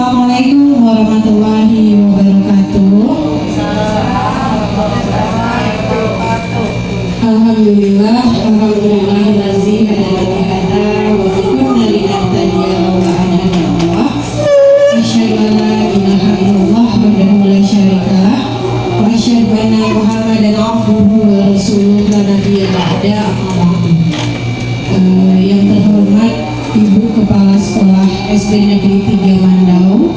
Assalamualaikum warahmatullahi wabarakatuh. Alhamdulillah, alhamdulillahillazi hadana li hada wa ma kunna linahtadiya laula an hadana. Asyhadu an la ilaha illallah wahdahu la syarika lah wa asyhadu anna Muhammadan abduhu wa rasuluhu la nabiyya ba'da, amma ba'du. Yang terhormat Ibu Kepala Sekolah SD Negeri 3 Mandau,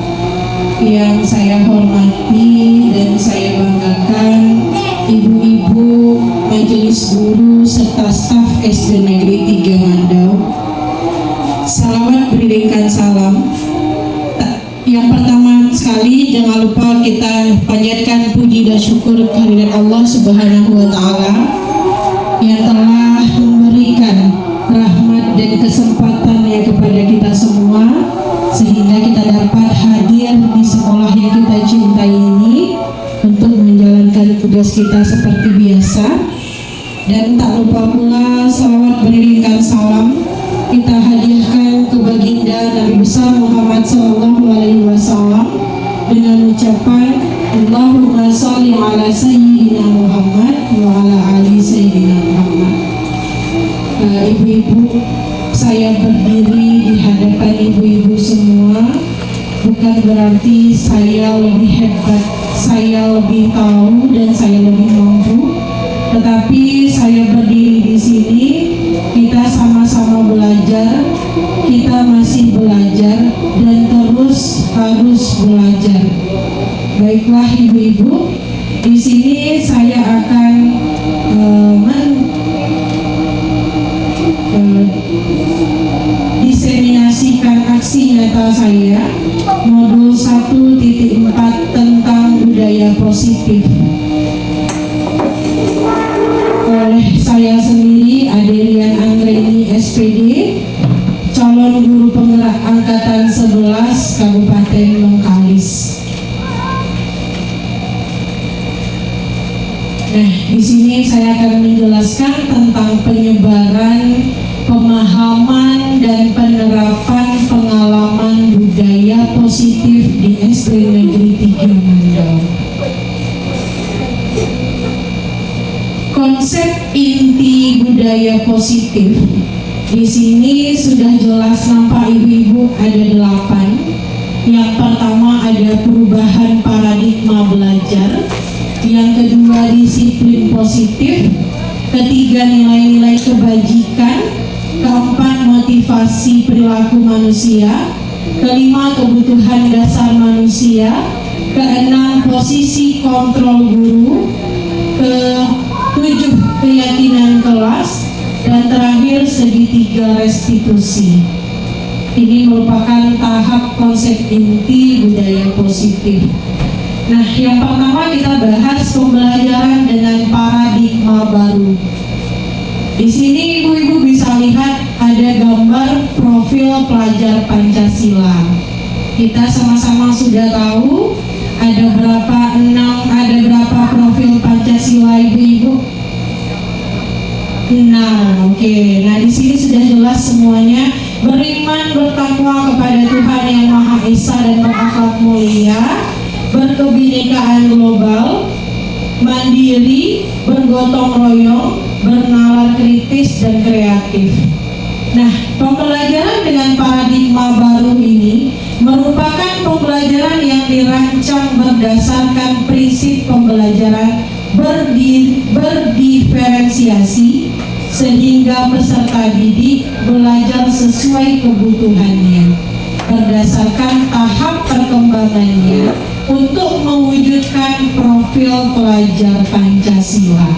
yang saya hormati dan saya banggakan ibu-ibu, majelis guru serta staf SD Negeri 3 Mandau. Salawat beriringkan salam. Yang pertama sekali, jangan lupa kita panjatkan puji dan syukur kehadirat Allah Subhanahu wa Ta'ala yang telah memberikan rahmat dan kesempatannya kepada kita semua sehingga kita dapat hadir di sekolah yang kita cintai ini untuk menjalankan tugas kita seperti biasa. Dan tak lupa pula salawat beriringkan salam kita hadiahkan ke baginda Nabi besar Muhammad SAW dengan ucapan Allahumma sholli ala sayyidina Muhammad wa ala ali sayyidina Muhammad. Ibu-ibu, saya berdiri di hadapan ibu-ibu semua bukan berarti saya lebih hebat, saya lebih tahu dan saya lebih mampu, tetapi saya berdiri di sini, kita sama-sama belajar, kita masih belajar dan terus harus belajar. Baiklah ibu-ibu, di sini saya akan diseminasikan aksi nyata saya modul 1.4 tentang budaya positif oleh saya sendiri, Aderian Anggreni SPD, calon guru penggerak angkatan 11 Kabupaten Bengkalis. Nah, di sini saya akan menjelaskan tentang penyebaran, pemahaman dan penerapan pengalaman budaya positif di SD Negeri 3 Mandau. Konsep inti budaya positif di sini sudah jelas nampak ibu-ibu, ada 8. Yang pertama ada perubahan paradigma belajar, yang kedua disiplin positif, ketiga nilai-nilai kebajikan, keempat motivasi perilaku manusia, kelima kebutuhan dasar manusia, keenam posisi kontrol guru, ketujuh keyakinan kelas, dan terakhir segitiga restitusi. Ini merupakan tahap konsep inti budaya positif. Nah, yang pertama kita bahas pembelajaran dengan paradigma baru. Di sini ibu-ibu bisa lihat ada gambar profil pelajar Pancasila. Kita sama-sama sudah tahu ada berapa profil Pancasila ibu-ibu? 6. Oke. Nah, di sini sudah jelas semuanya. Beriman, bertakwa kepada Tuhan yang Maha Esa dan berakhlak mulia, berkebinekaan global, mandiri, bergotong royong, bernalar kritis dan kreatif. Nah, pembelajaran dengan paradigma baru ini merupakan pembelajaran yang dirancang berdasarkan prinsip pembelajaran berdiferensiasi sehingga peserta didik belajar sesuai kebutuhannya berdasarkan tahap perkembangannya untuk mewujudkan profil pelajar Pancasila.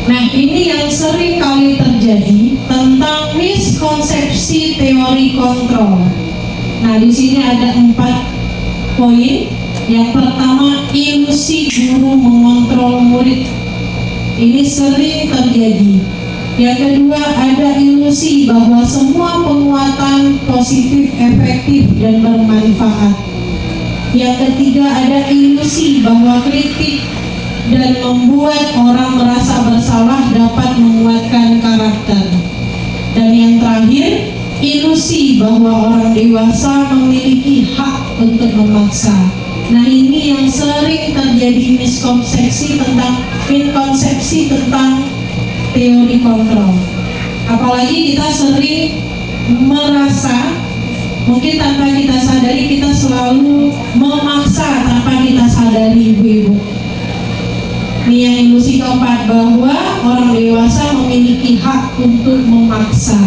Nah, ini yang sering kali terjadi tentang miskonsepsi teori kontrol. Nah, di sini ada 4 poin. Yang pertama, ilusi guru mengontrol murid. Ini sering terjadi. Yang kedua, ada ilusi bahwa semua penguatan positif, efektif, dan bermanfaat. Yang ketiga, ada ilusi bahwa kritik dan membuat orang merasa bersalah dapat menguatkan karakter. Dan yang terakhir, ilusi bahwa orang dewasa memiliki hak untuk memaksa. Nah, ini yang sering terjadi miskonsepsi tentang teori kontrol. Apalagi kita sering merasa, mungkin tanpa kita sadari, kita selalu memaksa tanpa kita sadari, ibu-ibu. Ini yang ilusi keempat, bahwa orang dewasa memiliki hak untuk memaksa.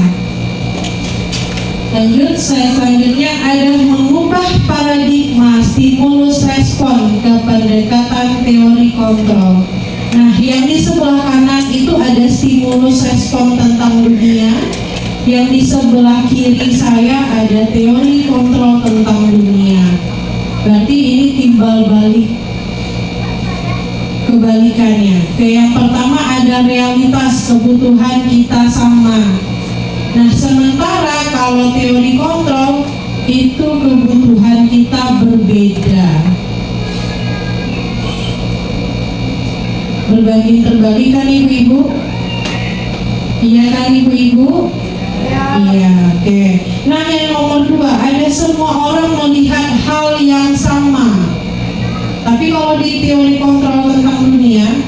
Lanjut, selanjutnya ada mengubah paradigma stimulus respon ke pendekatan teori kontrol. Nah, yang di sebelah kanan itu ada stimulus respon tentang dunia. Yang di sebelah kiri saya ada teori kontrol tentang dunia. Berarti ini timbal balik, kebalikannya. Yang pertama ada realitas kebutuhan kita sama. Nah, sementara kalau teori kontrol itu kebutuhan kita berbeda. Berbanding terbalik kan ibu-ibu? Iya kan ibu-ibu? Iya, oke. Nah, yang nomor 2, ada semua orang melihat hal yang sama. Tapi kalau di teori kontrol tentang dunia,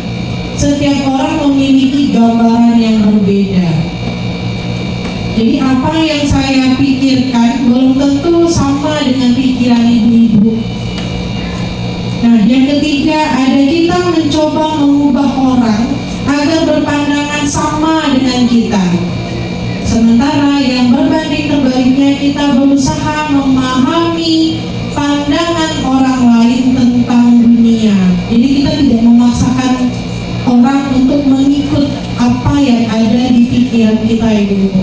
setiap orang memiliki gambaran yang berbeda. Jadi apa yang saya pikirkan belum tentu sama dengan pikiran ibu-ibu. Nah, yang ketiga, ada kita mencoba mengubah orang agar berpandangan sama dengan kita. Sementara yang berbanding terbaliknya, kita berusaha memahami pandangan orang lain tentang dunia. Jadi kita tidak memaksakan orang untuk mengikut apa yang ada di pikiran kita, ibu-ibu.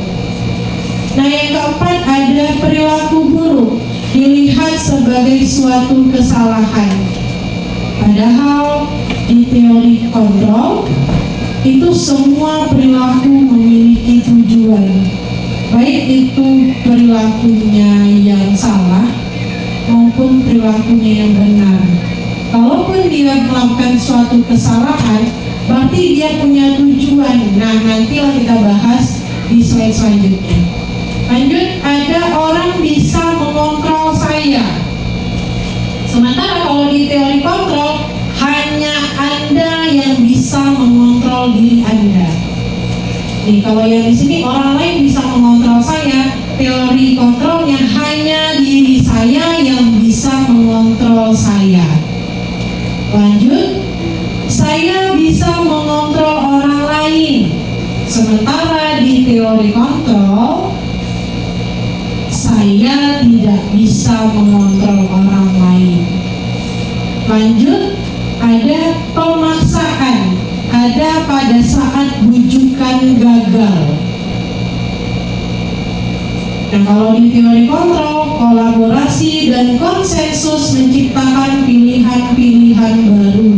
Nah, yang keempat ada perilaku buruk dilihat sebagai suatu kesalahan. Padahal di teori kontrol itu semua perilaku memiliki tujuan, baik itu perilakunya yang salah maupun perilakunya yang benar. Kalaupun dia melakukan suatu kesalahan, berarti dia punya tujuan. Nah, nantilah kita bahas di slide selanjutnya. Lanjut, ada orang bisa mengontrol saya. Sementara kalau di teori kontrol, hanya Anda yang bisa mengontrol diri Anda. Nih, kalau yang di sini orang lain bisa mengontrol saya, teori kontrolnya hanya diri saya yang bisa mengontrol saya. Lanjut, saya bisa mengontrol orang lain. Sementara di teori kontrol, saya tidak bisa mengontrol orang lain. Lanjut, ada pemaksaan, ada pada saat bujukan gagal. Nah, kalau di teori kontrol, kolaborasi dan konsensus menciptakan pilihan-pilihan baru.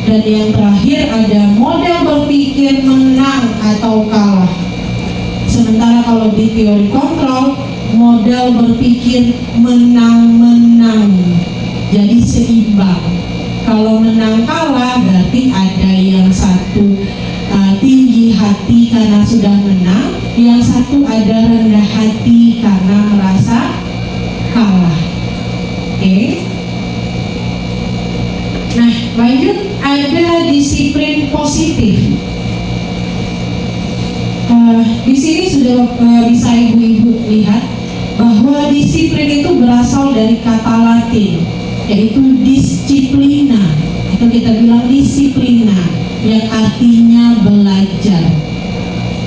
Dan yang terakhir ada model berpikir menang atau kalah. Sementara kalau di teori kontrol, model berpikir menang-menang, jadi seimbang. Kalau menang kalah berarti ada yang satu tinggi hati karena sudah menang, yang satu ada rendah hati karena merasa kalah. Oke. Nah, lanjut, ada disiplin positif. Di sini sudah bisa ibu-ibu lihat bahwa disiplin itu berasal dari kata Latin, yaitu disciplina. Itu kita bilang disiplina, yang artinya belajar.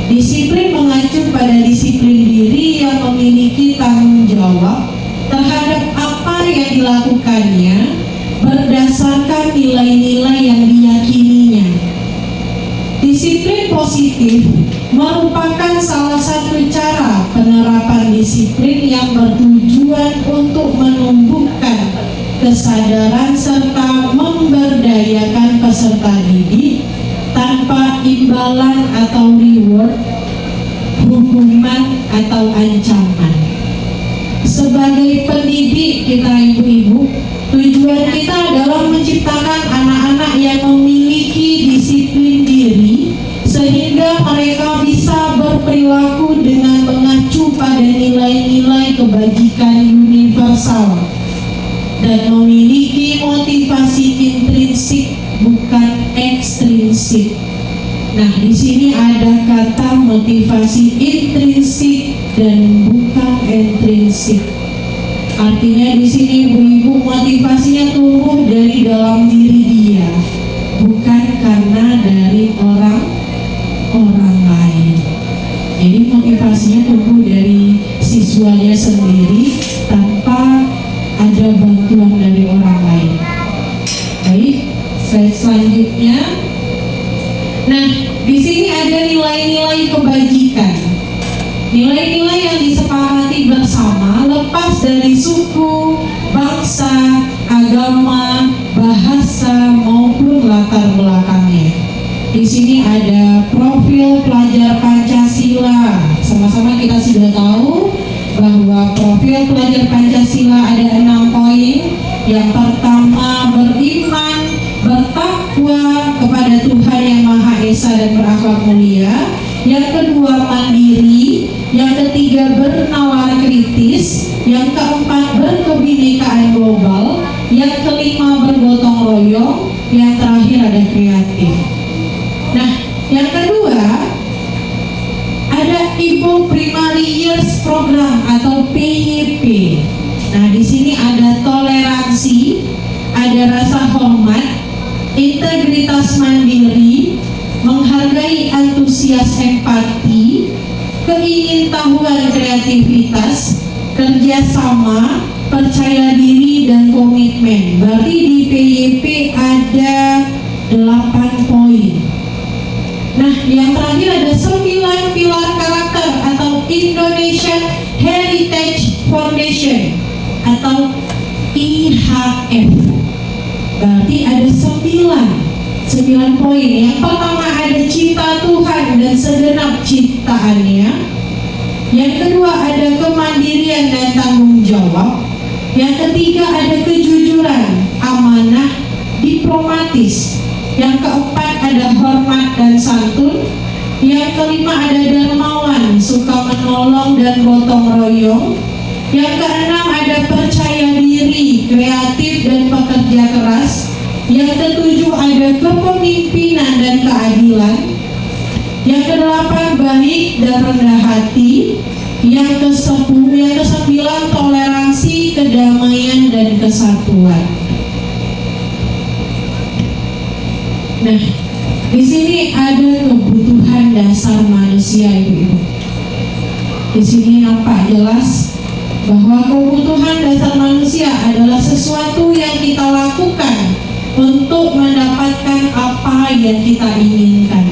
Disiplin mengacu pada disiplin diri yang memiliki tanggung jawab terhadap apa yang dilakukannya berdasarkan nilai-nilai yang diyakininya. Disiplin positif merupakan salah satu cara penerapan disiplin yang bertujuan untuk menumbuhkan kesadaran serta memberdayakan peserta didik tanpa imbalan atau reward, hukuman atau ancaman. Sebagai pendidik kita ibu-ibu, tujuan kita adalah menciptakan anak-anak yang memiliki disiplin diri sehingga mereka bisa berperilaku dengan mengacu pada kebajikan universal dan memiliki motivasi intrinsik bukan ekstrinsik. Nah, di sini ada kata motivasi intrinsik dan bukan intrinsik. Artinya di sini ibu-ibu motivasinya tumbuh dari dalam diri dia, bukan karena dari orang lain. Jadi motivasinya tumbuh dari siswanya sendiri tanpa ada bantuan dari orang lain. Baik, slide selanjutnya. Nah, di sini ada nilai-nilai kebajikan. Nilai-nilai yang disepakati bersama lepas dari suku, bangsa, agama, bahasa maupun latar belakangnya. Di sini ada profil pelajar Pancasila. Sama-sama kita sudah tahu bahwa profil pelajar Pancasila ada 6 poin. Yang pertama, beriman, bertakwa kepada Tuhan Yang Maha Esa dan berakhlak mulia. Yang kedua, mandiri. Yang ketiga, bernalar kritis. Yang keempat, berkebinekaan global. Yang kelima, bergotong royong. Yang terakhir ada kreatif. Nah, yang kedua ada Ibu Primary Years Program atau PYP. Nah, di sini ada toleransi, ada rasa hormat, integritas mandiri, menghargai antusias empati, keingintahuan kreativitas, kerjasama, percaya diri dan komitmen. Berarti di PYP ada 8 poin. Nah, yang terakhir ada 9 pilar karakter atau Indonesian Heritage Foundation atau IHF. Berarti ada 9 poin. Yang pertama ada cinta Tuhan dan segenap ciptaannya. Yang kedua ada kemandirian dan tanggung jawab. Yang ketiga ada kejujuran, amanah, diplomatis. Yang keempat ada hormat dan santun. Yang kelima ada dermawan, suka menolong dan gotong royong. Yang keenam ada percaya diri, kreatif dan pekerja keras. Yang ketujuh ada kepemimpinan dan keadilan. Yang kedelapan baik dan rendah hati. Yang kesembilan toleransi, kedamaian dan kesatuan. Nah, di sini ada kebutuhan dasar manusia, ibu-ibu. Di sini nampak jelas bahwa kebutuhan dasar manusia adalah sesuatu yang kita lakukan untuk mendapatkan apa yang kita inginkan.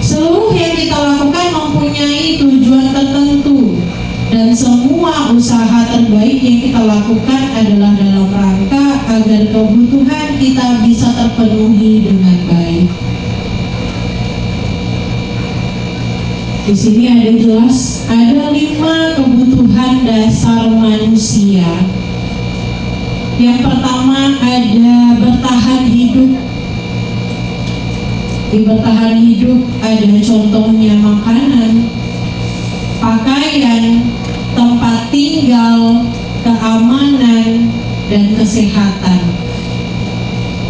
Seluruh yang kita lakukan mempunyai tujuan tertentu, dan semua usaha terbaik yang kita lakukan adalah dalam rangka agar kebutuhan kita bisa terpenuhi dengan baik. Di sini ada jelas ada 5 kebutuhan dasar manusia. Yang pertama ada bertahan hidup. Di bertahan hidup ada contohnya makanan, pakaian, tempat tinggal, keamanan, dan kesehatan.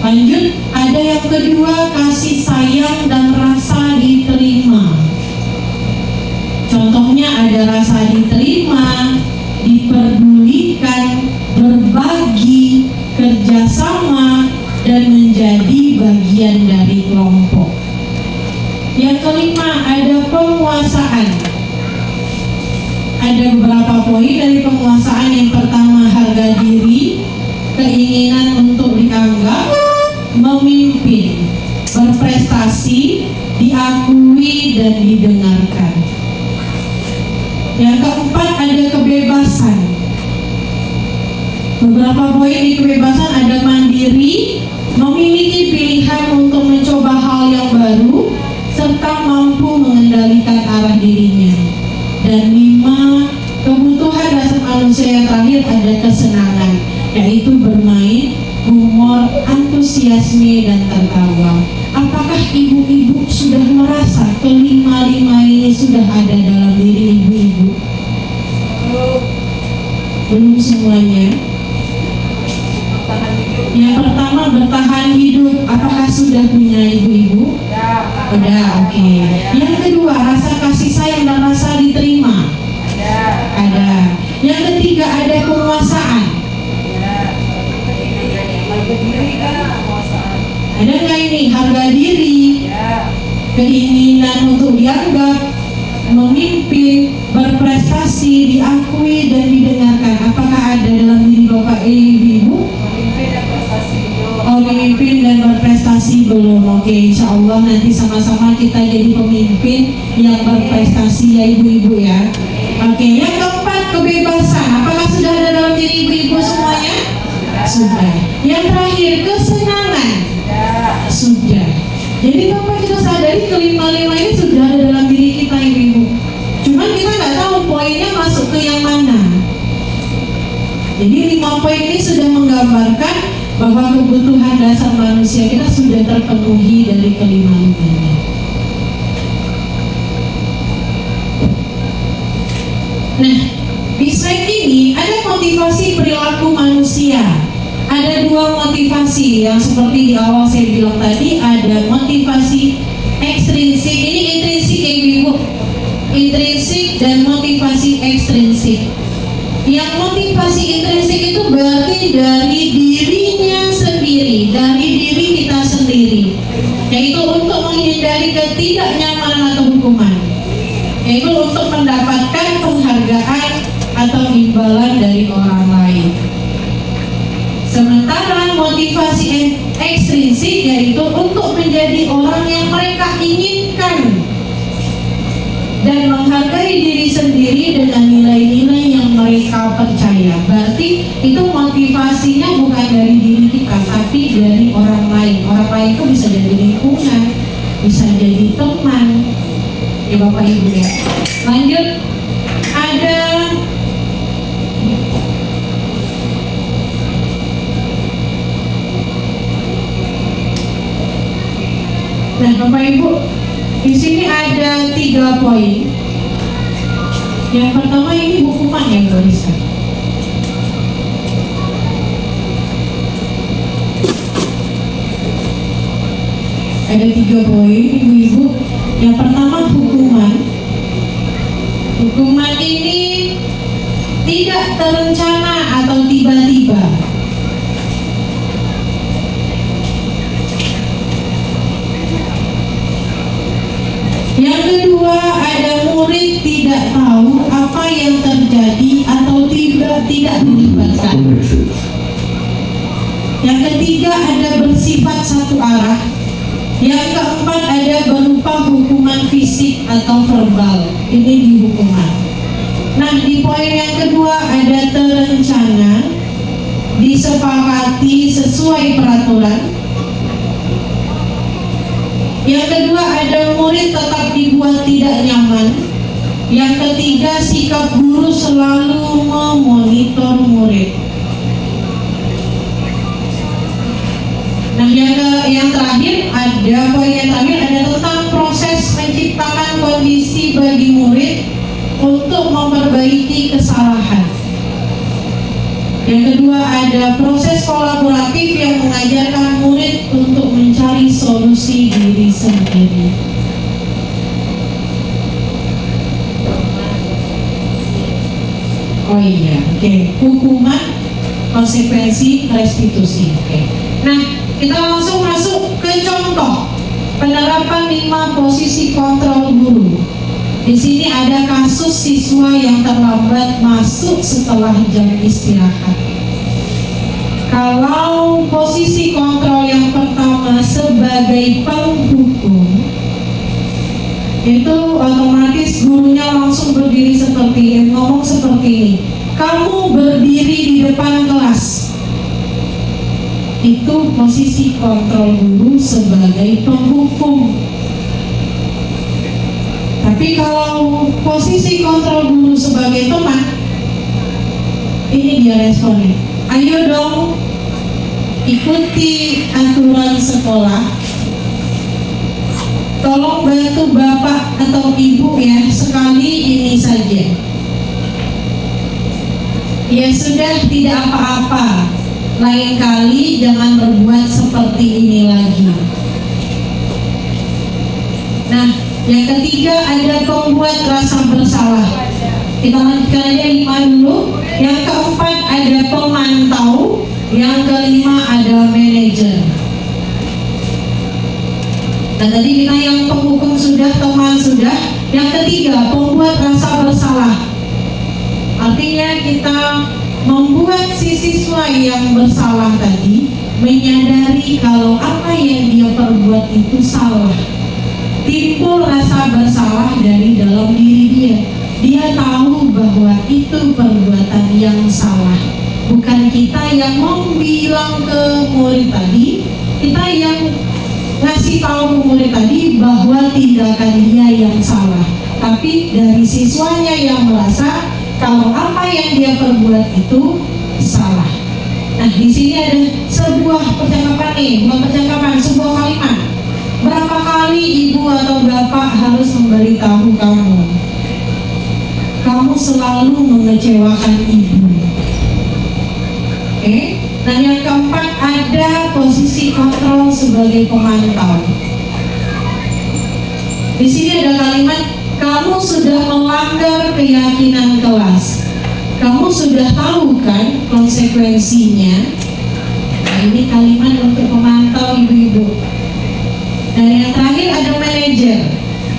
Lanjut, ada yang kedua kasih sayang dan rasa diterima. Contohnya ada rasa diterima, diperdulikan, berbagi, kerjasama, dan menjadi bagian dari kelompok. Yang kelima ada penguasaan. Ada beberapa poin dari penguasaan. Yang pertama harga diri, keinginan untuk dianggap, memimpin, berprestasi, diakui dan didengarkan. Yang keempat ada kebebasan. Beberapa poin di kebebasan ada mandiri, memiliki pilihan untuk mencoba hal yang baru, serta mampu mengendalikan arah dirinya. Dan 5, kebutuhan dasar manusia yang terakhir ada kesenangan, yaitu bermain, humor, antusiasme, dan tertawa. Apakah ibu-ibu sudah merasa kelima-lima ini sudah ada dalam diri ibu-ibu? Belum semuanya. Yang pertama, bertahan hidup. Apakah sudah punya ibu-ibu? Udah, oke. Yang kedua, rasa kasih sayang dan rasa diterima. Ada. Yang ketiga, ada penguasaan. Ada nggak ini? Harga diri, keinginan untuk dianggap, memimpin, berprestasi, diakui dan didengarkan. Apakah ada dalam diri Bapak Ibu? Oh, memimpin dan berprestasi belum. Oke, insya Allah nanti sama-sama kita jadi pemimpin yang berprestasi ya ibu-ibu ya. Oke, yang keempat, kebebasan. Apakah sudah ada dalam diri ibu-ibu semuanya? Sudah. Yang terakhir, kesenangan. Sudah. Jadi Bapak kita sadari kelima-lima ini sudah ada dalam diri kita ibu-ibu. Cuman kita nggak tahu poinnya masuk ke yang mana. Jadi 5 poin ini sudah menggambarkan bahwa kebutuhan dasar manusia kita sudah terpenuhi dari kelima-limanya. Nah, di slide ini ada motivasi perilaku manusia. Ada 2 motivasi yang seperti di awal saya bilang tadi, ada motivasi ekstrinsik. Ini intrinsik ya ibu, intrinsik dan motivasi ekstrinsik. Yang motivasi intrinsik itu berarti dari dirinya sendiri, dari diri kita sendiri, yaitu untuk menghindari ketidaknyamanan atau hukuman, yaitu untuk mendapatkan penghargaan atau imbalan dari orang lain. Sementara motivasi ekstrinsik yaitu untuk menjadi orang yang mereka inginkan dan menghargai diri sendiri dengan nilai-nilai yang mereka percaya. Berarti itu motivasinya bukan dari diri kita, tapi dari orang lain. Orang lain itu bisa jadi lingkungan, bisa jadi teman. Ya Bapak Ibu ya. Lanjut, ada nah Bapak Ibu, di sini ada 3 poin. Yang pertama ini hukuman yang tuliskan. Ada 3 poin ibu-ibu. Yang pertama hukuman. Hukuman ini tidak terencana atau tiba-tiba. Yang kedua, ada murid tidak tahu apa yang terjadi atau tidak dilibatkan. Yang ketiga, ada bersifat satu arah. Yang keempat, ada berupa hukuman fisik atau verbal. Ini di hukuman. Nah, di poin yang kedua ada terencana, disepakati sesuai peraturan. Yang kedua, ada murid tetap dibuat tidak nyaman. Yang ketiga, sikap guru selalu memonitor murid. Nah, yang terakhir ada poin yang terakhir ada tentang proses menciptakan kondisi bagi murid untuk memperbaiki kesalahan. Yang kedua, ada proses kolaboratif yang mengajarkan murid untuk mencari solusi diri sendiri. Oh iya, oke. Hukuman, konsekuensi, restitusi. Oke. Nah, kita langsung masuk ke contoh penerapan 5 posisi kontrol guru. Di sini ada kasus siswa yang terlambat masuk setelah jam istirahat. Kalau posisi kontrol yang pertama sebagai penghukum, itu otomatis gurunya langsung berdiri seperti ini, ngomong seperti ini. Kamu berdiri di depan kelas. Itu posisi kontrol guru sebagai penghukum. Tapi kalau posisi kontrol guru sebagai teman, ini dia responnya. Ayo dong, ikuti aturan sekolah. Tolong bantu bapak atau ibu ya, sekali ini saja. Ya sudah, tidak apa-apa. Lain kali jangan berbuat seperti ini lagi. Nah, yang ketiga ada pembuat rasa bersalah. Kita lanjutkan aja 5 dulu. Yang keempat ada pemantau. Yang kelima ada manajer. Nah, tadi kita yang penghukum sudah, teman sudah. Yang ketiga pembuat rasa bersalah. Artinya kita membuat si siswa yang bersalah tadi menyadari kalau apa yang dia perbuat itu salah. Timbul rasa bersalah dari dalam diri dia. Dia tahu bahwa itu perbuatan yang salah. Bukan kita yang mau bilang ke murid tadi, kita yang ngasih tahu ke murid tadi bahwa tindakan dia yang salah. Tapi dari siswanya yang merasa kalau apa yang dia perbuat itu salah. Nah, di sini ada sebuah percakapan bukan percakapan, sebuah kalimat. Berapa kali ibu atau bapak harus memberitahu kamu? Kamu selalu mengecewakan ibu. Oke? Nah, yang keempat ada posisi kontrol sebagai pemantau. Di sini ada kalimat, kamu sudah melanggar keyakinan kelas. Kamu sudah tahu kan konsekuensinya? Nah, ini kalimat untuk pemantau ibu-ibu. Dan yang terakhir ada manajer.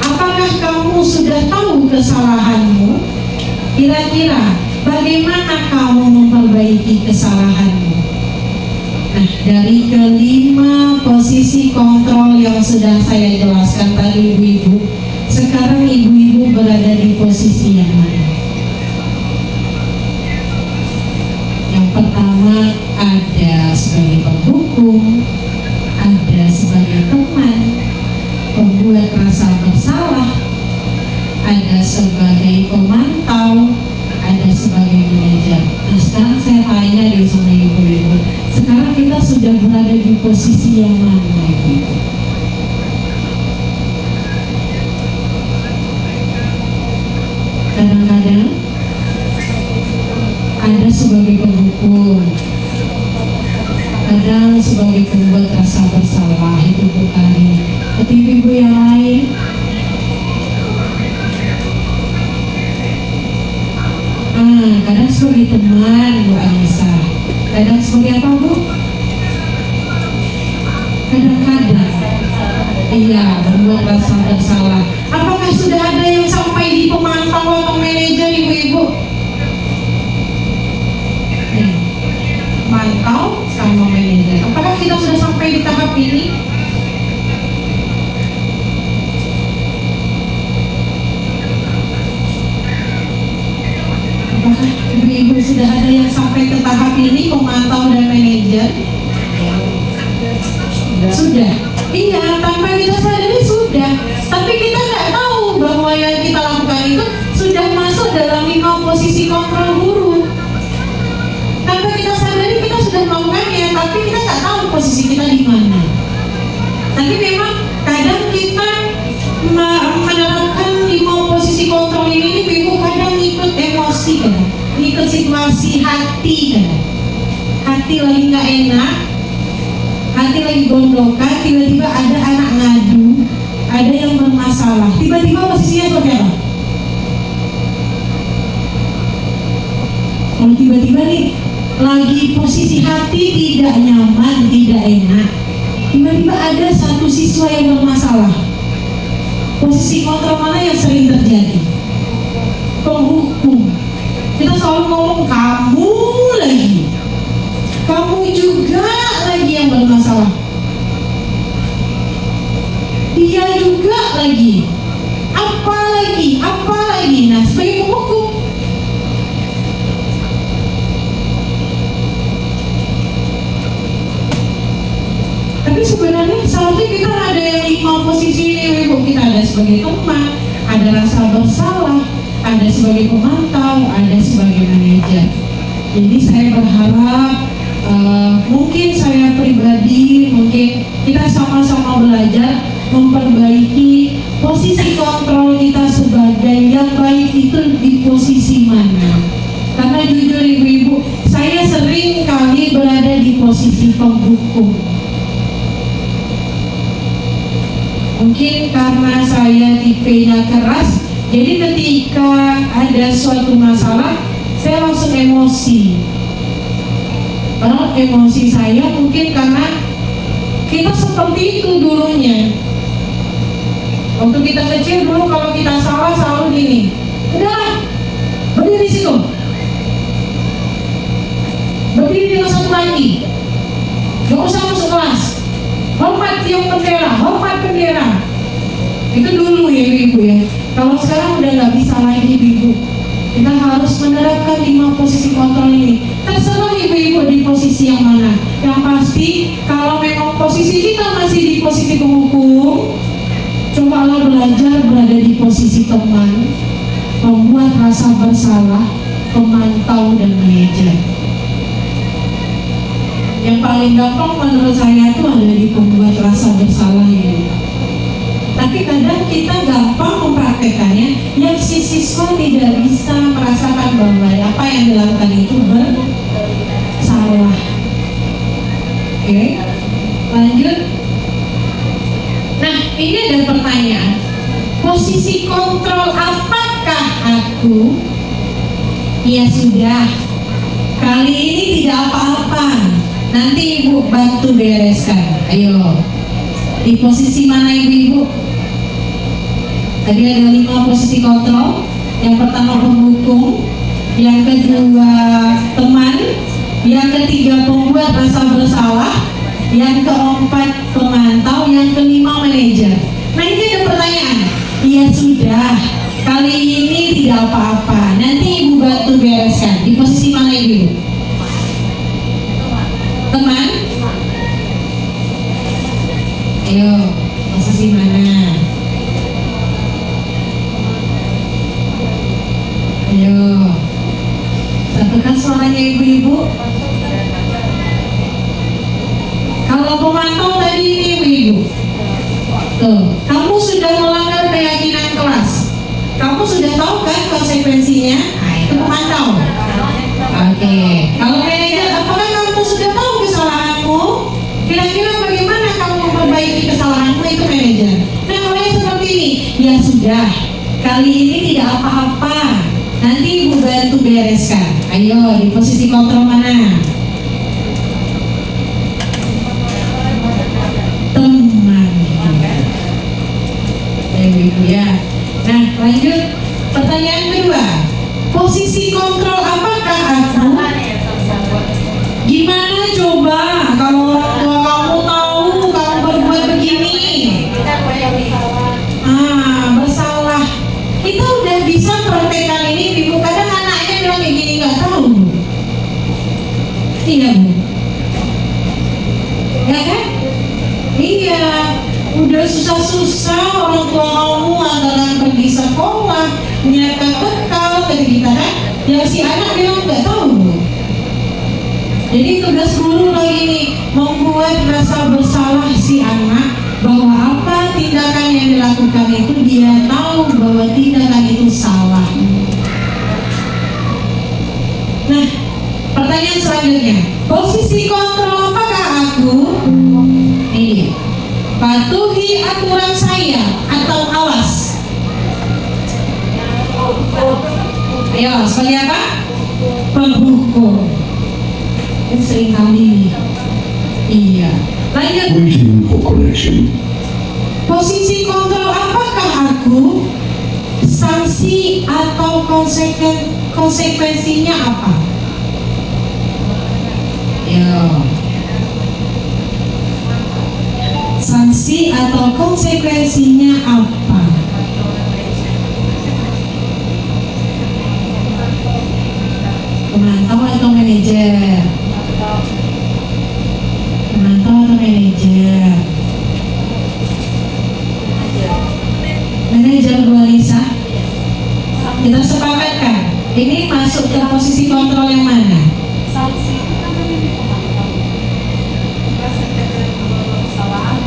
Apakah kamu sudah tahu kesalahanmu? Kira-kira bagaimana kamu memperbaiki kesalahanmu? Nah, dari kelima posisi kontrol yang sudah saya jelaskan tadi ibu-ibu, sekarang ibu-ibu berada di posisi yang mana? Yang pertama ada sebagai penghukum, ada sebagai teman, pembuat rasa bersalah, ada sebagai pemantau, ada sebagai manajer. Nah, sekarang saya tanya deh sama ibu-ibu, sekarang kita sudah berada di posisi yang mana ibu-ibu? Kadang-kadang ada sebagai penghukum, kadang sebagai pembuat rasa bersalah, itu Bu Kari. Ibu yang lain, kadang sebagai teman Bu Anissa, kadang sebagai apa Bu? Kadang-kadang iya, berbuat rasa bersalah. Apakah sudah ada yang sampai di pemantau atau manajer ibu-ibu? Mantau sama manajer. Apakah kita sudah sampai di tahap ini? Apakah ibu-ibu sudah ada yang sampai ke tahap ini, pemantau dan manajer? Sudah. Iya, tanpa kita sadari sudah. Tapi kita nggak tahu bahwa yang kita lakukan itu sudah masuk dalam 5 posisi kontrol guru. Tanpa kita sadari kita sudah melakukannya, tapi kita nggak tahu posisi kita di mana. Tapi memang kadang kita menerapkan 5 posisi kontrol ini ibu kadang ikut emosi kan, ikut situasi hati kan. Hati lagi nggak enak, hati lagi gondokan, tiba-tiba ada anak ngadu, ada yang bermasalah, tiba-tiba posisinya seperti apa? Kalau tiba-tiba nih lagi posisi hati tidak nyaman, tidak enak, tiba-tiba ada satu siswa yang bermasalah, posisi kontrol mana yang sering terjadi? Penghukum. Kita selalu ngomong kamu lagi, kamu juga lagi yang bermasalah, dia juga lagi, apa lagi. Nah, sebagai penghukum, tapi sebenarnya seharusnya kita ada yang 5 posisi ini ibu. Kita ada sebagai teman, ada rasa bersalah, ada sebagai pemantau, ada sebagai manajer. Jadi saya berharap mungkin saya pribadi, mungkin kita sama-sama belajar memperbaiki posisi kontrol kita sebagai yang baik itu di posisi mana. Karena jujur ibu-ibu, posisi penghukum. Mungkin karena saya tipenya keras, jadi ketika ada suatu masalah saya langsung emosi. Padahal emosi saya mungkin karena kita seperti itu dulunya. Waktu kita kecil dulu kalau kita salah selalu gini, udah berdiri di situ, berdiri di satu lagi, gak usah masuk kelas, hormat tiang bendera, hormat bendera. Itu dulu ya ibu ya. Kalau sekarang udah nggak bisa lagi ibu. Kita harus menerapkan 5 posisi kontrol ini. Terserah ibu-ibu di posisi yang mana. Yang pasti kalau memang posisi kita masih di posisi penghukum, cobalah belajar berada di posisi teman, membuat rasa bersalah, pemantau dan manajer. Yang paling gampang menurut saya itu ada di pembuat rasa bersalah ini. Tapi kadang kita gampang mempraktekannya, yang si siswa tidak bisa merasakan bahwa apa yang dilakukan itu bersalah. Oke, lanjut. Nah, ini ada pertanyaan. Posisi kontrol apakah aku? Ya sudah, kali ini tidak apa-apa. Nanti ibu bantu bereskan. Ayo, di posisi mana ibu-ibu? Tadi ada 5 posisi kontrol. Yang pertama penghukum, yang kedua teman, yang ketiga pembuat rasa bersalah, yang keempat pemantau, yang kelima manajer. Nah ini ada pertanyaan. Ya sudah, kali ini tidak apa-apa. Nanti ibu bantu bereskan. Di posisi mana ibu? Teman? Ayo, posisi mana? Ayo, satukan suaranya ibu-ibu. Kalau pemantau tadi ini ibu-ibu, tuh, kamu sudah melanggar keyakinan kelas. Kamu sudah tahu kan konsekuensinya? Nah, itu pemantau. Oke, kalau manajer, apakah kamu sudah tahu kesalahanmu? Kira-kira bagaimana kamu memperbaiki kesalahanmu? Itu manajer. Nah, kalau yang seperti ini, ya sudah, kali ini tidak apa-apa. Nanti ibu bantu bereskan. Ayo, di posisi kontrol mana? Teman. Ya ibu ya. Nah, lanjut. Pertanyaan kedua. Posisi kontrol apakah aku? Gimana coba kalau orang tua kamu tahu kamu berbuat begini? Bersalah. Kita udah bisa praktekkan ini, ibu. Kadang anaknya bilang kayak gini nggak tahu. Iya bu. Ya kan? Iya. Udah susah-susah orang tua kamu antara pergi sekolah, menyiapkan bekal tadi kita kan? Yang si anak bilang nggak tahu. Jadi tugas guru lagi nih membuat rasa bersalah si anak bahwa apa tindakan yang dilakukan itu dia tahu bahwa tindakan itu salah. Nah, pertanyaan selanjutnya, posisi kontrol apakah aku? Ini, patuhi aturan saya atau awas? Ayo, sebagai apa? Penghukum. Ini sering kali. Iya. Lanjut. Waiting for connection. Posisi kontrol apakah aku? Sanksi atau konsekuensinya apa? Yo. Sanksi atau konsekuensinya apa? Pemantau atau manajer? Pemantau atau manajer? Manajer Bu Alisa. Kita sepakatkan ini masuk ke posisi kontrol yang mana?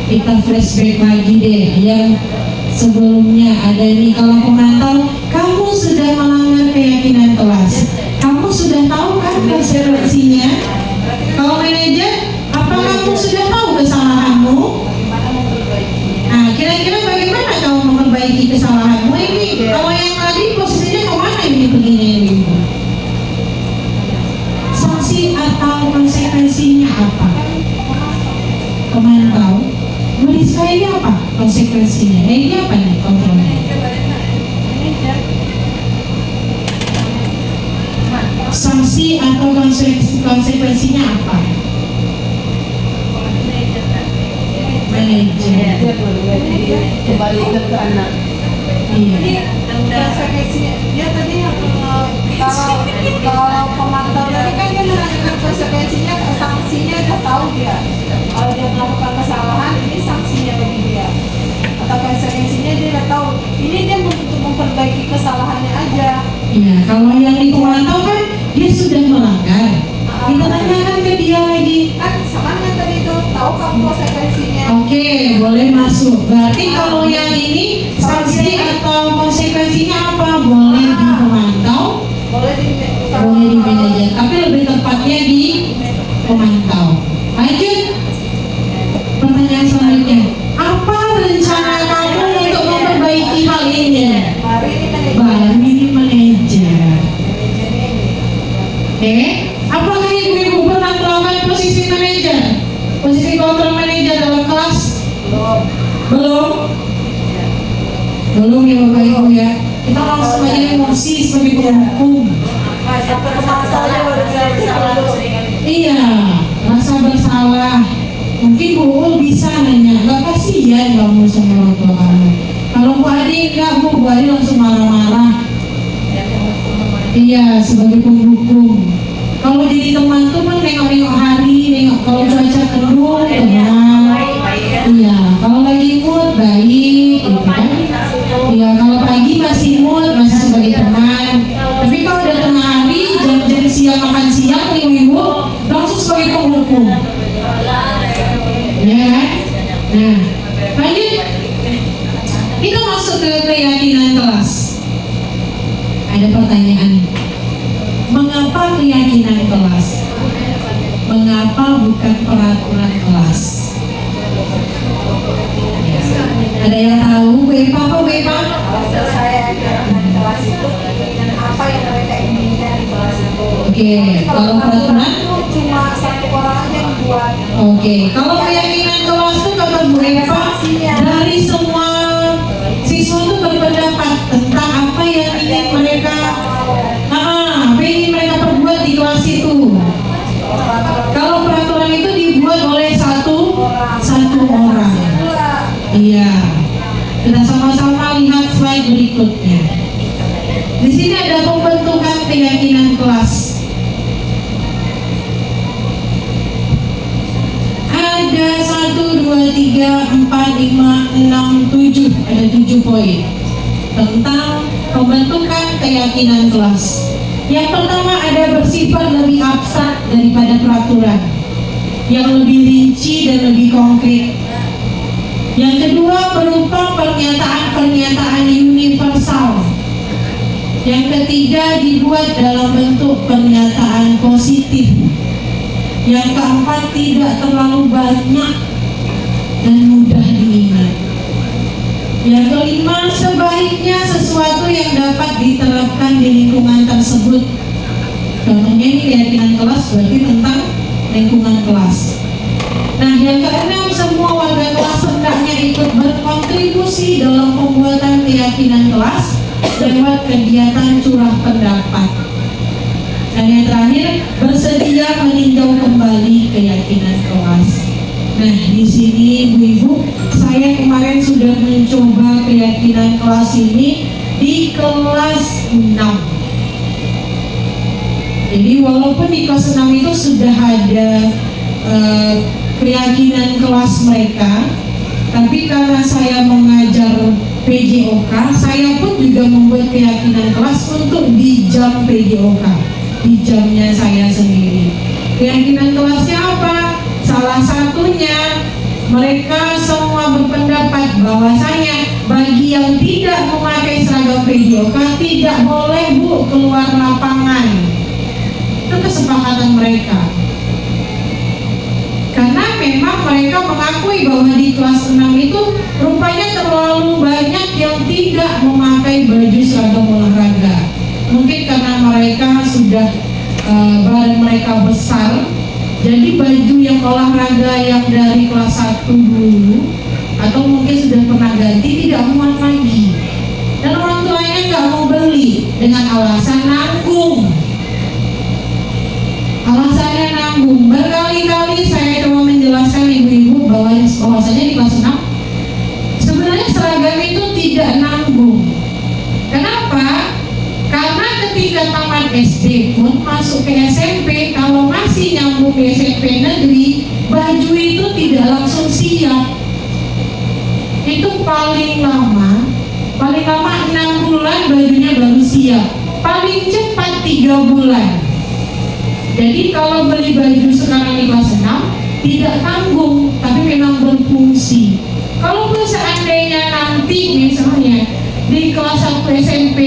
Kita flashback lagi deh yang sebelumnya ada ini. Kalau pemantau, kamu sudah melanggar keyakinan kelas, kamu sudah tahu kan konsekuensinya. Kalau manajer, kamu sudah tahu kesalahanmu, nah kira-kira bagaimana kamu memperbaiki kesalahanmu ini? Kalau yang tadi posisinya kemana ini begini ini? Sanksi atau konsekuensinya apa? Kemarin tahu? Beri saya ini apa konsekuensinya? Ini apa nih kontrolnya? Sanksi atau konsekuensinya apa? Manajer. Kembalikan ke anak. Iya. Konsekuensinya dia tadi kalau pemantau tadi kan dia menanyakan konsekuensinya, sanksinya dia tahu dia. Kalau dia melakukan kesalahan ini sanksinya bagi dia. Atau konsekuensinya dia udah tahu. Ini dia untuk memperbaiki kesalahannya aja. Iya, kalau yang di pemantau kan dia sudah melanggar. Kita tanyakan ke dia lagi. Kan sama yang tadi itu tahu kamu konsekuensinya. Oke, boleh masuk. Berarti kalau yang ini sanksi atau konsekuensinya apa? Boleh di pemantau, Boleh di manajer. Tapi lebih tepatnya di pemantau. Lanjut. Pertanyaan selanjutnya. Apa rencana kamu untuk memperbaiki hal ini? Mari ini manajer. Baru ini manajer. Manajernya ini. Oke, apakah ibu-ibu pernah melakukan posisi manajer? Posisi kontrol manajer dalam kelas? Belum. Belum? Ya. Belum ya Bapak Ibu ya. Kita langsung aja emosi sebagai penghukum. Nah, sampai masalahnya udah bilang Iya, rasa bersalah. Mungkin Bu Ul bisa nanya, nggak kasihan kamu sama orang tua kamu. Kalau Bu Adi enggak, Bu Adi langsung marah-marah. Iya, sebagai penghukum. Kalau jadi teman tuh kan nengok-nengok hari, nengok kalau cuaca mendung, tenang. Iya, kalau lagi mood baik, gitu kan. Iya, kalau pagi masih mood, masih sebagai teman. Tapi kalau udah tengah hari, jam-jam siang makan siang, ibu langsung sebagai penghukum. Ya kan? Nah, lanjut. Kita masuk ke keyakinan kelas. Ada pertanyaan. Mengapa keyakinan kelas? Mengapa bukan peraturan kelas? Ya. Ada yang tahu? Bepa apa Bepa? Kalau saya ajarkan kelas itu dan apa yang mereka inginkan di kelas itu. Oke, kalau peraturan? itu cuma satu orang aja yang buat. Oke, kalau keyakinan kelas itu kata Bu Eva, dari semua siswa itu berpendapat tentang apa yang ingin mereka apa yang ingin mereka perbuat di kelas itu. Kalau peraturan itu dibuat oleh satu orang. Iya. Kita sama-sama lihat slide berikutnya. Di sini ada pembentukan keyakinan kelas. Ada 1, 2, 3, 4, 5, 6, 7. Ada 7 poin tentang pembentukan keyakinan kelas. Yang pertama ada bersifat lebih abstrak daripada peraturan, yang lebih rinci dan lebih konkret. Yang kedua berupa pernyataan-pernyataan universal. Yang ketiga dibuat dalam bentuk pernyataan positif. Yang keempat tidak terlalu banyak dan mudah diingat. Yang kelima, sebaiknya sesuatu yang dapat diterapkan di lingkungan tersebut. Contohnya ini keyakinan kelas berarti tentang lingkungan kelas. Nah, yang keenam, semua warga kelas hendaknya ikut berkontribusi dalam pembuatan keyakinan kelas lewat kegiatan curah pendapat. Dan yang terakhir, bersedia meninjau kembali keyakinan kelas. Nah, di sini Ibu-ibu, saya kemarin sudah mencoba keyakinan kelas ini di kelas 6. Jadi walaupun di kelas 6 itu sudah ada keyakinan kelas mereka, tapi karena saya mengajar PJOK, saya pun juga membuat keyakinan kelas untuk di jam PJOK, di jamnya saya sendiri. Keyakinan kelasnya apa? Salah satunya mereka semua berpendapat bahwasanya bagi yang tidak memakai seragam PJOK tidak boleh Bu keluar lapangan. Itu kesepakatan mereka. Karena memang mereka mengakui bahwa di kelas 6 itu rupanya terlalu banyak yang tidak memakai baju seragam olahraga. Mungkin karena mereka sudah badan mereka besar, jadi baju yang olahraga yang dari kelas 1 dulu atau mungkin sudah pernah ganti tidak muat lagi, dan orang tuanya nggak mau beli dengan alasan nanggung. Alasannya nanggung. Berkali-kali saya coba menjelaskan ibu-ibu bahwasanya di kelas 6 sebenarnya seragam itu tidak nanggung. Kenapa? Karena ketika tamat SD pun masuk ke SMP, kalau masih nyambung ke SMP negeri, baju itu tidak langsung siap. Itu paling lama 6 bulan bajunya baru siap, paling cepat 3 bulan. Jadi kalau beli baju sekarang di kelas 6 tidak tanggung, tapi memang berfungsi. Kalau seandainya nanti misalnya di kelas 1 SMP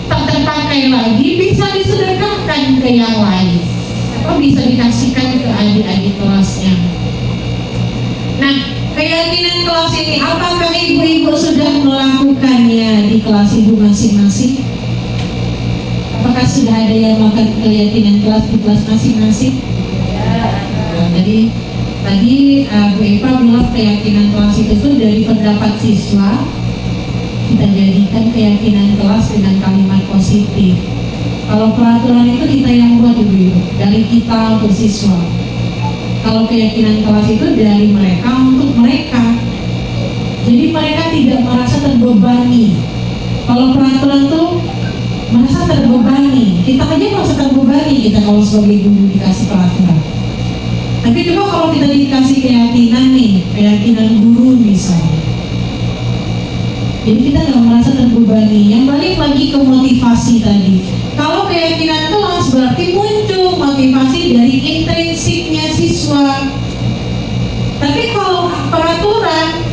tak terpakai lagi, bisa disedekahkan ke yang lain atau bisa dikasihkan ke adik-adik kelasnya. Nah, keyakinan kelas ini apakah ibu-ibu sudah melakukannya di kelas ibu masing-masing? Apakah sudah ada yang melakukan keyakinan kelas di kelas masing-masing? Nah, tadi Bu Eva bilang keyakinan kelas itu tuh dari pendapat siswa, kita jadikan keyakinan kelas dengan kalimat positif. Kalau peraturan itu kita yang buat ibu-ibu, dari kita untuk siswa. Kalau keyakinan kelas itu dari mereka untuk mereka. Jadi mereka tidak merasa terbebani. Kalau peraturan tuh merasa terbebani, kita aja merasa terbebani kita kalau sebagai guru dikasih peraturan. Tapi coba kalau kita dikasih keyakinan nih, keyakinan guru misalnya, jadi kita nggak merasa terbebani. Yang balik lagi ke motivasi tadi. Kalau keyakinan kelas berarti muncul motivasi dari intrinsiknya siswa. Tapi kalau peraturan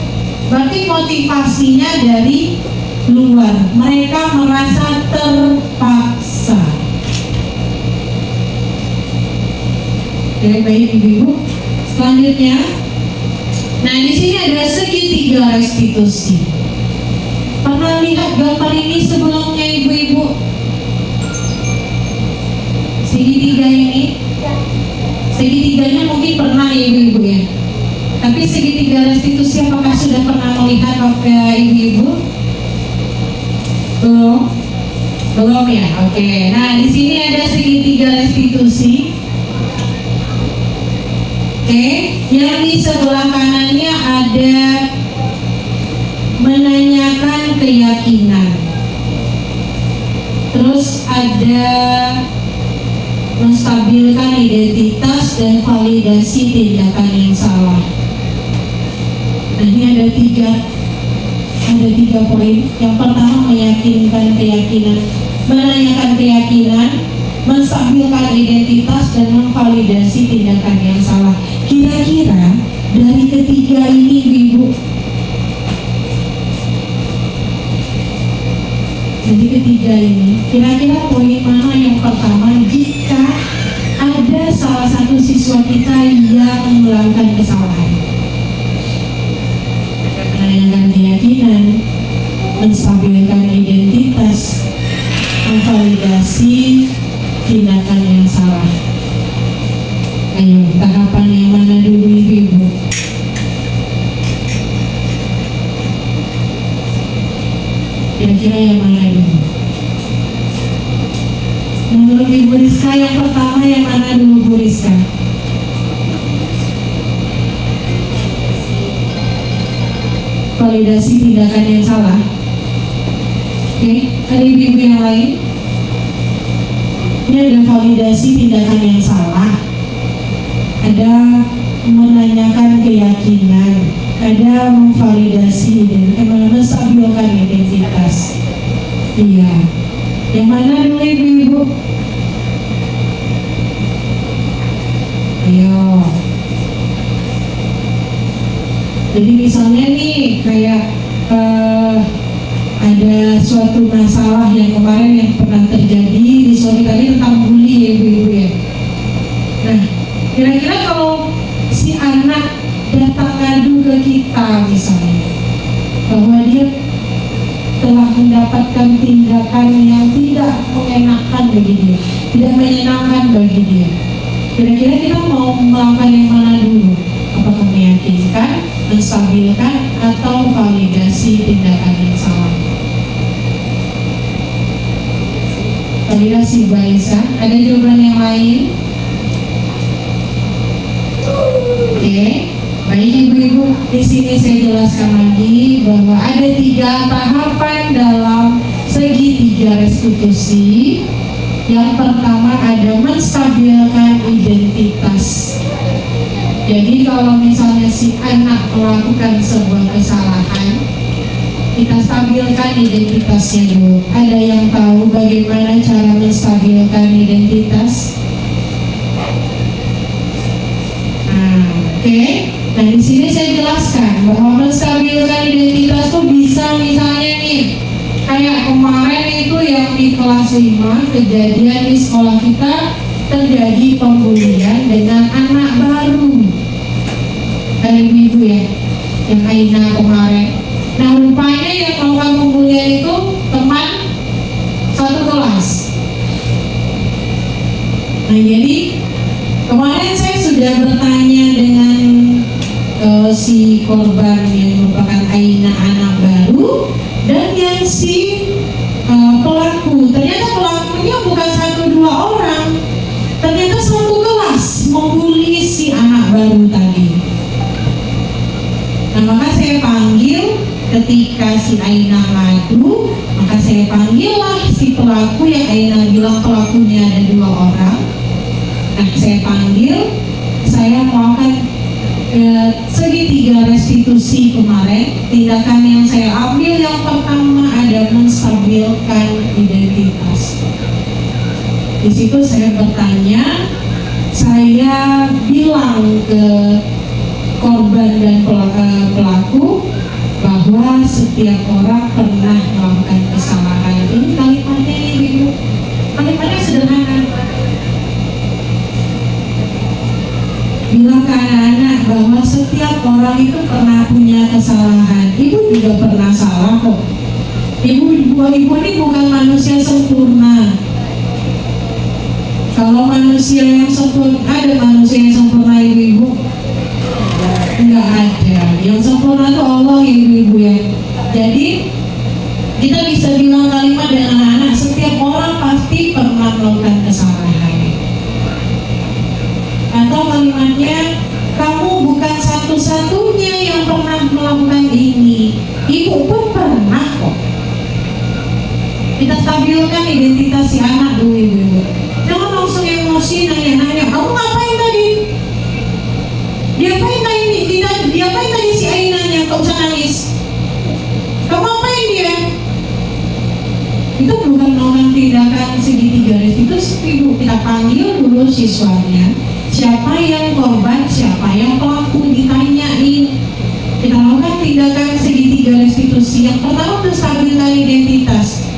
berarti motivasinya dari luar. Mereka merasa terpaksa. Oke, baik ibu-ibu. Selanjutnya, nah di sini ada segitiga restitusi. Pernah lihat gambar ini sebelumnya ibu-ibu? Segitiga ini, segitiganya mungkin pernah ya ibu-ibu ya. Tapi segitiga restitusi apakah sudah pernah melihat ibu-ibu? Belum ya. Oke. Nah di sini ada segitiga restitusi. Oke. Yang di sebelah kanannya ada menanyakan keyakinan. Terus ada menstabilkan identitas dan validasi tindakan yang salah. Nah ini ada tiga poin. Yang pertama meyakinkan keyakinan, menanyakan keyakinan, menstabilkan identitas dan memvalidasi tindakan yang salah. Kira-kira dari ketiga ini ibu, jadi ketiga ini, kira-kira poin mana yang pertama jika ada salah satu siswa kita yang melakukan kesalahan? Menanyakan keyakinan, menstabilkan identitas, memvalidasi tindakan yang salah. Ayo, tahapan yang mana dulu ibu? Kira-kira yang mana dulu? Menurut Ibu Rizka yang pertama yang mana dulu Bu Rizka? Validasi tindakan yang salah. Oke, ada ibu-ibu yang lain? Ini ada validasi tindakan yang salah, ada menanyakan keyakinan, ada memvalidasi dan menstabilkan identitas. Iya. Yang mana dulu ibu-ibu? Ayo. Jadi misalnya nih kayak ada suatu masalah yang kemarin yang pernah terjadi di suami tadi tentang bully ya ibu-ibu ya. Nah, kira-kira kalau si anak tidak menyenangkan bagi dia. Kira-kira kita mau melakukan yang mana dulu? Apakah meyakinkan, menstabilkan, atau validasi tindakan yang salah? Validasi Baisa. Ada jawaban yang lain? Oke, baik ibu-ibu. Di sini saya jelaskan lagi bahwa ada 3 tahapan dalam segitiga restitusi. Yang pertama ada menstabilkan identitas. Jadi kalau misalnya si anak melakukan sebuah kesalahan, kita stabilkan identitasnya dulu. Ada yang tahu bagaimana cara menstabilkan identitas? Oke. Nah di sini saya jelaskan bahwa menstabilkan identitas tuh bisa misalnya nih, kayak kemarin itu yang di kelas 5 kejadian di sekolah kita terjadi pembulian dengan anak baru. Ada ibu ya, yang Aina kemarin. Nah rupanya yang melakukan pembulian itu teman satu kelas. Nah jadi kemarin saya sudah bertanya dengan si korban yang merupakan Aina anak baru dan yang si pelaku. Ternyata pelakunya bukan 1-2 orang, ternyata satu kelas membuli si anak baru tadi. Nah maka saya panggil ketika si Aina ngadu, maka saya panggillah si pelaku yang Aina bilang pelakunya ada 2 orang. Nah saya panggil, saya melakukan segitiga restitusi kemarin. Tindakan yang saya ambil yang pertama ada menstabilkan identitas. Di situ saya bertanya, saya bilang ke korban dan pelaku bahwa setiap orang pernah melakukan kesalahan. Ini kalimatnya ibu, kalimatnya sederhana. Bilang ke anak-anak bahwa setiap orang itu pernah punya kesalahan. Ibu juga pernah salah kok. Ibu ini bukan manusia sempurna. Kalau manusia yang sempurna, ada manusia yang sempurna ibu-ibu? Enggak ada. Yang sempurna itu Allah ibu-ibu ya. Jadi kita bisa bilang kalimat dengan anak-anak, setiap orang pasti pernah melakukan kesalahan. Atau kalimatnya, kamu bukan satu-satunya yang pernah melakukan ini. Ibu pun pernah kok. Kita stabilkan identitas si anak dulu ibu. Jangan langsung emosi nanya-nanya, kamu ngapain tadi? Diapain tadi si Ainanya? Kok bisa nangis? Kamu ngapain dia? Itu bukan melakukan tindakan segitiga restitusi ibu. Kita panggil dulu siswanya, siapa yang korban, siapa yang pelaku, ditanyain. Kita lakukan tindakan segitiga restitusi. Yang pertama menstabilkan identitas.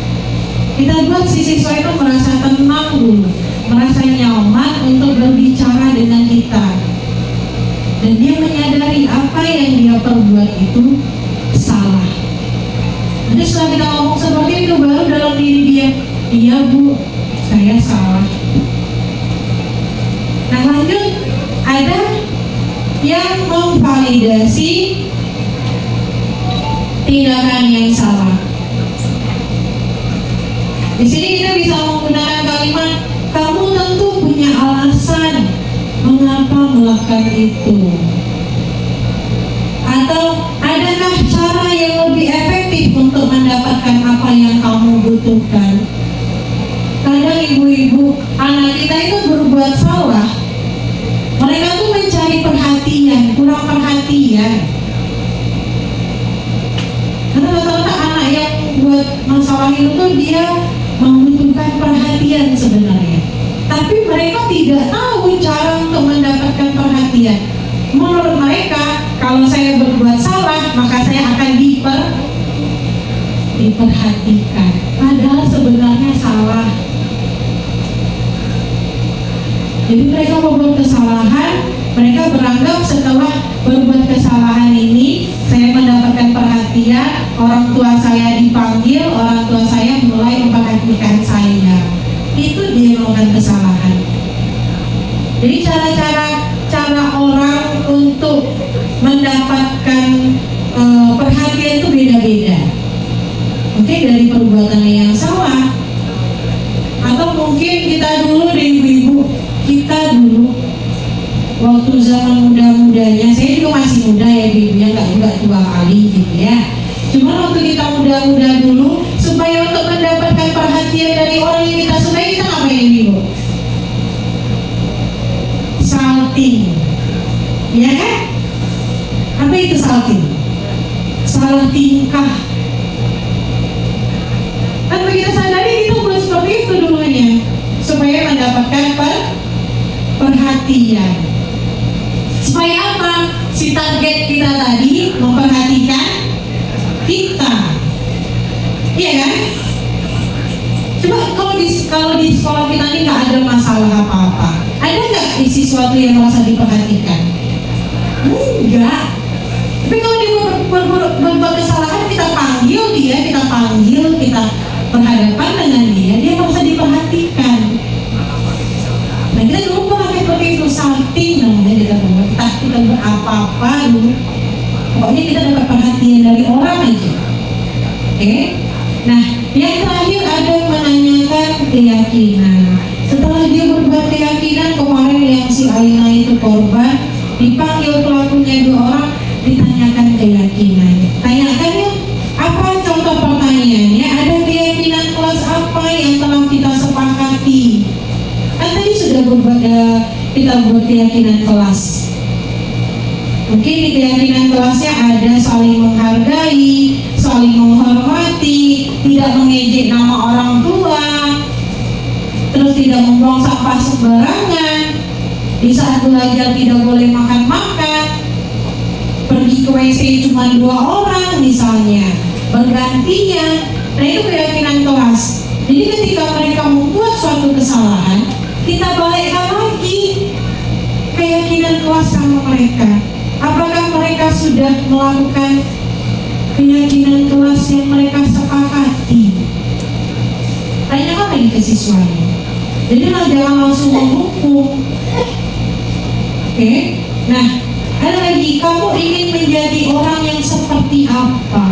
Kita buat si siswa itu merasa tenang dulu, merasa nyaman untuk berbicara dengan kita, dan dia menyadari apa yang dia perbuat itu salah. Nanti setelah kita ngomong seperti itu, baru dalam diri dia, iya bu, saya salah. Nah lanjut, ada yang memvalidasi tindakan yang salah. Di sini kita bisa menggunakan kalimat, kamu tentu punya alasan mengapa melakukan itu. Atau adakah cara yang lebih efektif untuk mendapatkan apa yang kamu butuhkan? Kadang ibu-ibu, anak kita itu berbuat salah, mereka tuh mencari perhatian, kurang perhatian. Karena rata-rata anak yang buat masalah itu tuh dia membutuhkan perhatian sebenarnya, tapi mereka tidak tahu cara untuk mendapatkan perhatian. Menurut mereka, kalau saya berbuat salah, maka saya akan diperhatikan. Padahal sebenarnya salah. Jadi mereka membuat kesalahan, mereka beranggap setelah berbuat kesalahan ini, saya mendapatkan perhatian, orang tua saya dipanggil, orang tua saya mulai memperhatikan saya. itu dia melakukan kesalahan. Jadi cara orang untuk mendapatkan perhatian itu beda-beda. Mungkin dari perbuatannya yang salah, atau mungkin kita dulu dari ibu-ibu, kita dulu waktu zaman muda-mudanya, saya juga masih muda ya ibu ya, nggak juga tua kali gitu ya. Cuma waktu kita muda-muda dulu, supaya untuk mendapatkan perhatian dari orang yang kita sukai, kita ngapain ibu? Salting, ya kan? Apa itu salting? Salah tingkah. Kan begitu sadari kita buat seperti itu dulunya, supaya mendapatkan perhatian. Supaya apa? Si target kita tadi memperhatikan kita, iya kan? Coba kalau di sekolah kita ini nggak ada masalah apa-apa, ada nggak sesuatu yang merasa diperhatikan? Enggak. Tapi kalau dia berbuat kesalahan, kita panggil dia, kita berhadapan dengan dia merasa diperhatikan. Nah kita dulu pernah seperti itu, salting namanya kita buat. Kita buat apa-apa dulu, pokoknya kita dapat perhatian dari orang aja. Oke? Nah yang terakhir ada menanyakan keyakinan. Setelah dia berbuat keyakinan, kemarin yang si Aina itu korban, dipanggil pelakunya 2 orang, ditanyakan keyakinan. Tanyakan ya, apa contoh pertanyaannya? Ada keyakinan kelas apa yang telah kita sepakati? Kan tadi sudah kita buat keyakinan kelas. Mungkin di keyakinan kelasnya ada saling menghargai, saling menghormati, tidak mengejek nama orang tua, terus tidak membuang sampah sembarangan, di saat belajar tidak boleh makan-makan, pergi ke WC cuma 2 orang misalnya, bergantian. Nah itu keyakinan kelas. Jadi ketika mereka membuat suatu kesalahan, kita balikkan lagi keyakinan kelas sama mereka. Apakah mereka sudah melakukan keyakinan kelas yang mereka sepakati? Tanyakan lagi ke siswanya. Jadi jangan langsung menghukum. Oke? Nah, ada lagi, kamu ingin menjadi orang yang seperti apa?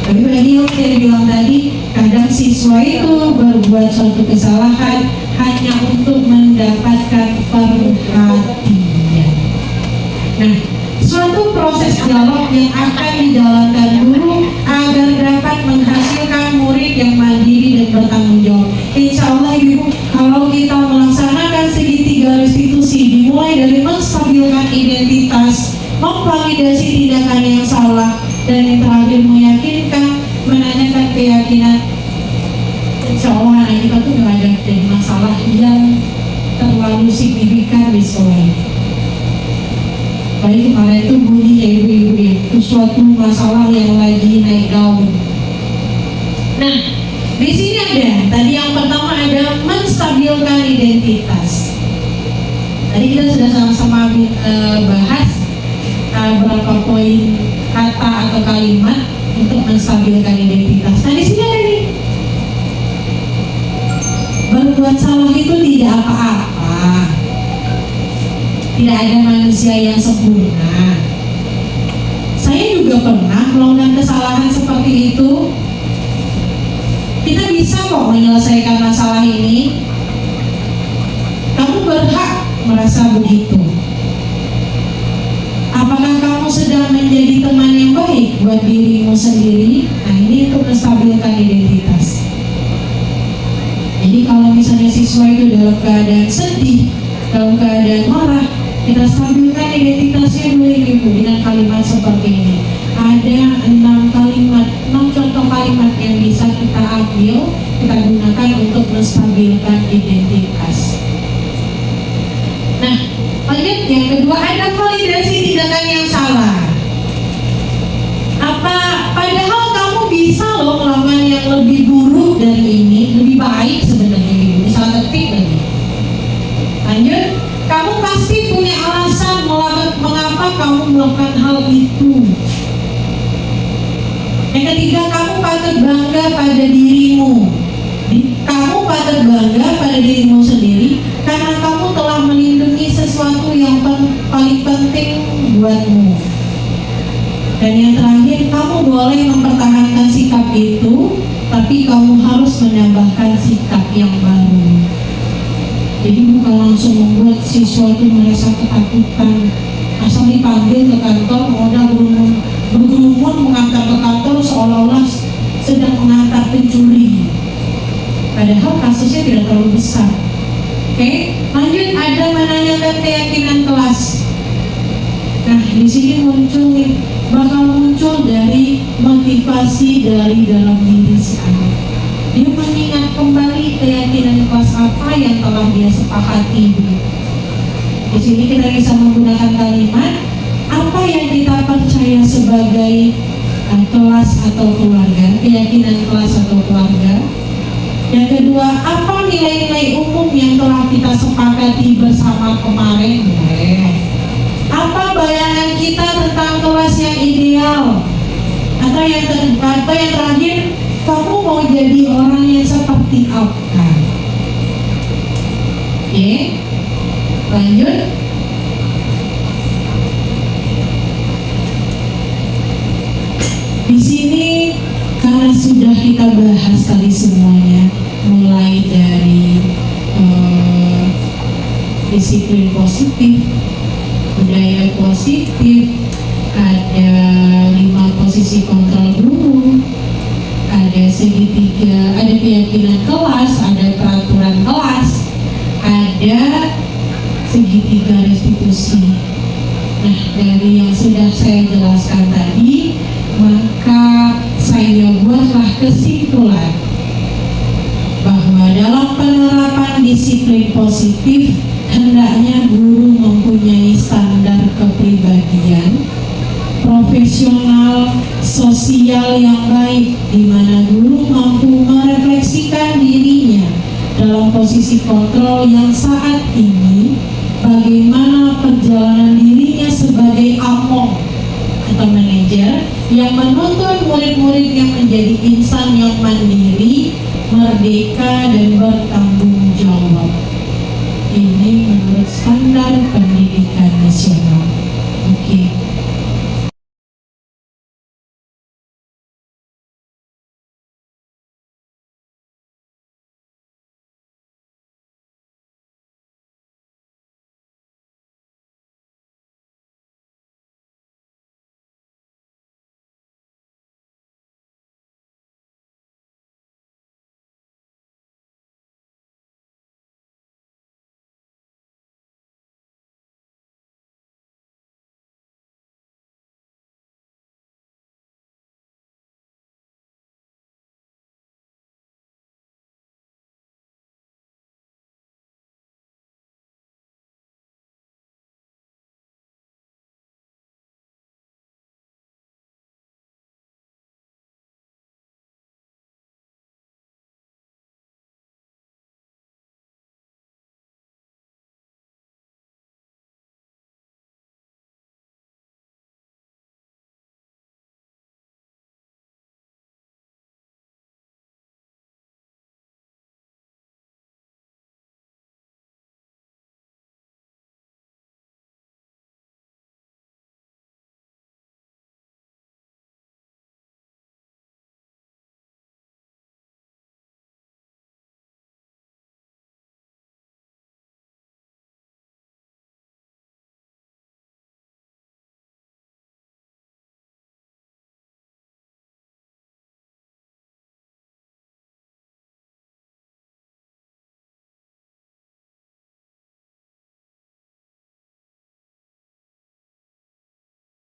Tapi tadi yang saya bilang tadi, kadang siswa itu berbuat suatu kesalahan hanya untuk mendapatkan perhatian. Nah, suatu proses dialog yang akan dijalankan guru agar dapat menghasilkan murid yang mandiri dan bertanggung jawab. Insya Allah ibu, kalau kita melaksanakan segitiga restitusi, dimulai dari menstabilkan identitas, memvalidasi tindakan yang salah, dan yang terakhir meyakinkan, menanyakan keyakinan, insya Allah anak kita tuh gak ada jadi masalah yang terlalu signifikan di sekolah ini. Baik kemarin itu bunyi ya ibu-ibu ya, itu suatu masalah yang lagi naik daun. Nah, di sini ada, tadi yang pertama ada menstabilkan identitas. Tadi kita sudah sama-sama bahas beberapa poin kata atau kalimat untuk menstabilkan identitas. Nah di sini ada nih, berbuat salah itu tidak apa-apa. Tidak ada manusia yang sempurna. Saya juga pernah melakukan kesalahan seperti itu. Kita bisa kok menyelesaikan masalah ini. Kamu berhak merasa begitu. Apakah kamu sedang menjadi teman yang baik buat dirimu sendiri? Nah ini untuk menstabilkan identitas. Jadi kalau misalnya siswa itu dalam keadaan sedih, dalam keadaan marah, kita stabilkan identitasnya dulu ibu dengan kalimat seperti ini. Ada 6 kalimat, 6 contoh kalimat yang bisa kita ambil, kita gunakan untuk menstabilkan identitas. Nah, lanjut yang kedua, ada validasi tindakan yang salah. Padahal kamu bisa loh melakukan yang lebih buruk dari ini, lebih baik sebenarnya ibu. Salah ketik lagi. Lanjut, kamu pasti punya alasan mengapa kamu melakukan hal itu. Yang ketiga, kamu patut bangga pada dirimu. Kamu patut bangga pada dirimu sendiri karena kamu telah melindungi sesuatu yang paling penting buatmu. Dan yang terakhir, kamu boleh mempertahankan sikap itu, tapi kamu harus menambahkan sikap yang baru. Jadi bukan langsung membuat siswa itu merasa ketakutan. Asal dipanggil ke kantor, udah bergerumun mengantar ke kantor seolah-olah sedang mengantar pencuri. Padahal kasusnya tidak terlalu besar. Oke, lanjut, ada menanyakan keyakinan kelas. Nah, di sini bakal muncul dari motivasi dari dalam diri si anak. Dia mengingat kembali keyakinan kelas apa yang telah dia sepakati. Di sini kita bisa menggunakan kalimat apa yang kita percaya sebagai kelas atau keluarga, keyakinan kelas atau keluarga. Yang kedua, apa nilai-nilai umum yang telah kita sepakati bersama kemarin? Apa bayangan kita tentang kelas yang ideal? Atau yang terakhir, kamu mau jadi orang yang seperti apa? Oke, lanjut. Di sini karena sudah kita bahas tadi semuanya, mulai dari disiplin positif, budaya positif, ada 5 posisi kontrol guru, ada segitiga, ada keyakinan kelas, ada peraturan kelas, ada segitiga restitusi. Nah, dari yang sudah saya jelaskan tadi, maka saya buatlah kesimpulan bahwa dalam penerapan disiplin positif hendaknya guru mempunyai standar kepribadian, profesional, sosial yang baik, di mana guru mampu merefleksikan dirinya dalam posisi kontrol yang saat ini, bagaimana perjalanan dirinya sebagai among atau manajer yang menuntun murid-murid yang menjadi insan yang mandiri, merdeka, dan bertanggung jawab. Ini menurut standar pendidikan nasional.